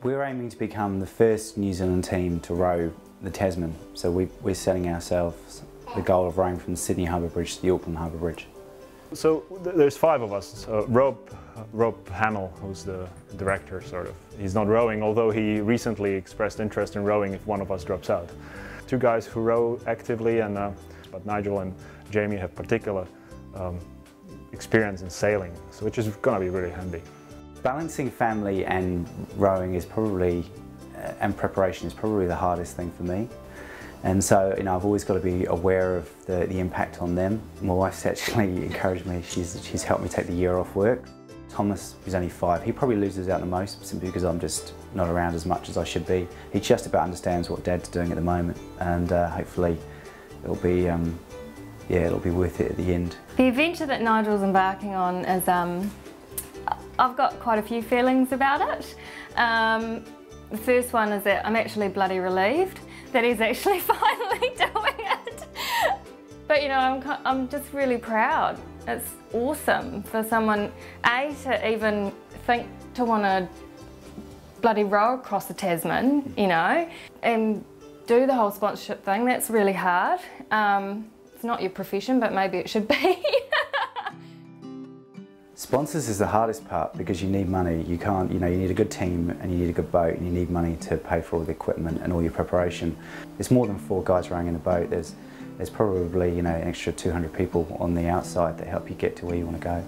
We're aiming to become the first New Zealand team to row the Tasman, so we're setting ourselves the goal of rowing from the Sydney Harbour Bridge to the Auckland Harbour Bridge. So there's 5 of us. Rob Hamill, who's the director, sort of. He's not rowing, although he recently expressed interest in rowing if one of us drops out. 2 guys who row actively, but Nigel and Jamie have particular experience in sailing, so which is going to be really handy. Balancing family and rowing is probably, and preparation is probably the hardest thing for me. And so, I've always got to be aware of the impact on them. My wife's actually encouraged me, she's helped me take the year off work. Thomas, who's only 5, he probably loses out the most simply because I'm just not around as much as I should be. He just about understands what Dad's doing at the moment, and hopefully it'll be worth it at the end. The adventure that Nigel's embarking on is, I've got quite a few feelings about it. The first one is that I'm actually bloody relieved that he's actually finally doing it. But I'm just really proud. It's awesome for someone, A, to even think to want to bloody row across the Tasman, and do the whole sponsorship thing. That's really hard. It's not your profession, but maybe it should be. Sponsors is the hardest part because you need money. You can't, you need a good team and you need a good boat and you need money to pay for all the equipment and all your preparation. There's more than 4 guys rowing in the boat. There's probably, an extra 200 people on the outside that help you get to where you want to go.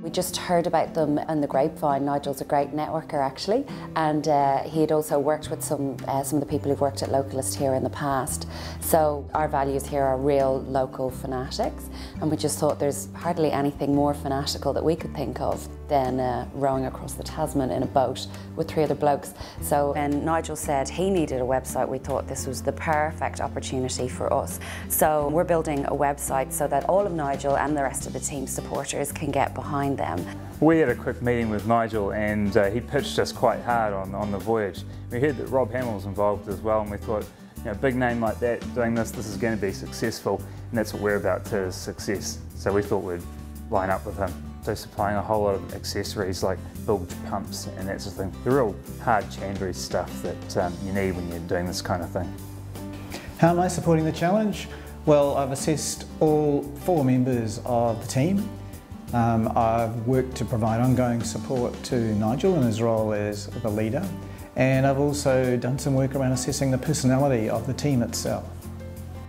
We just heard about them in the grapevine. Nigel's a great networker actually, and he had also worked with some of the people who've worked at Localist here in the past. So our values here are real local fanatics, and we just thought there's hardly anything more fanatical that we could think of than rowing across the Tasman in a boat with 3 other blokes. So when Nigel said he needed a website, we thought this was the perfect opportunity for us. So we're building a website so that all of Nigel and the rest of the team supporters can get behind them. We had a quick meeting with Nigel and he pitched us quite hard on the voyage. We heard that Rob Hamill was involved as well, and we thought, a big name like that doing this is going to be successful, and that's what we're about to, is success. So we thought we'd line up with him. So supplying a whole lot of accessories like bilge pumps and that sort of thing. The real hard chandlery stuff that you need when you're doing this kind of thing. How am I supporting the challenge? Well, I've assessed all 4 members of the team. I've worked to provide ongoing support to Nigel in his role as the leader, and I've also done some work around assessing the personality of the team itself.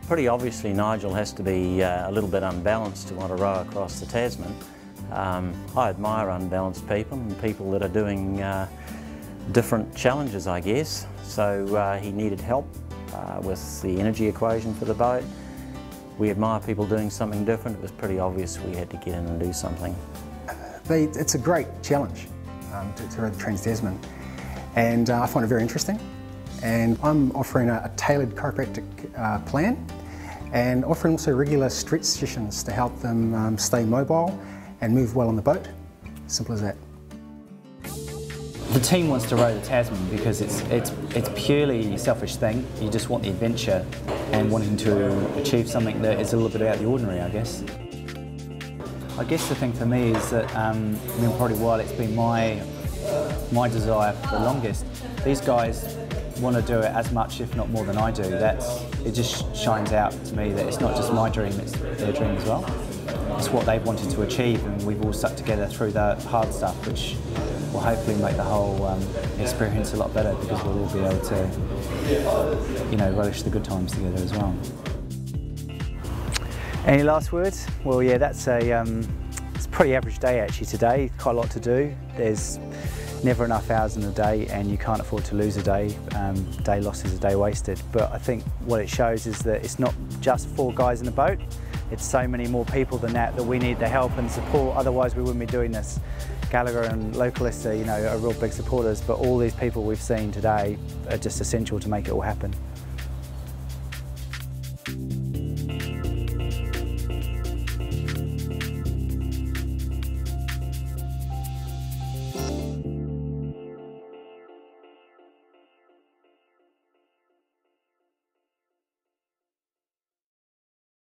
Pretty obviously Nigel has to be a little bit unbalanced to want to row across the Tasman. I admire unbalanced people and people that are doing different challenges, I guess. So he needed help with the energy equation for the boat. We admire people doing something different. It was pretty obvious we had to get in and do something. It's a great challenge to row the Trans-Tasman, and I find it very interesting. And I'm offering a tailored chiropractic plan, and offering also regular stretch sessions to help them stay mobile and move well on the boat. Simple as that. The team wants to row the Tasman because it's purely a selfish thing. You just want the adventure and wanting to achieve something that is a little bit out of the ordinary, I guess. I guess the thing for me is that, probably while it's been my desire for the longest, these guys want to do it as much, if not more than I do. It just shines out to me that it's not just my dream, it's their dream as well. It's what they've wanted to achieve, and we've all stuck together through the hard stuff, which will hopefully make the whole experience a lot better, because we'll all be able to, relish the good times together as well. Any last words? Well, yeah, it's a pretty average day actually today. Quite a lot to do. There's never enough hours in the day, and you can't afford to lose a day. Day lost is a day wasted. But I think what it shows is that it's not just 4 guys in the boat. It's so many more people than that we need the help and support, otherwise we wouldn't be doing this. Gallagher and Localist are real big supporters, but all these people we've seen today are just essential to make it all happen.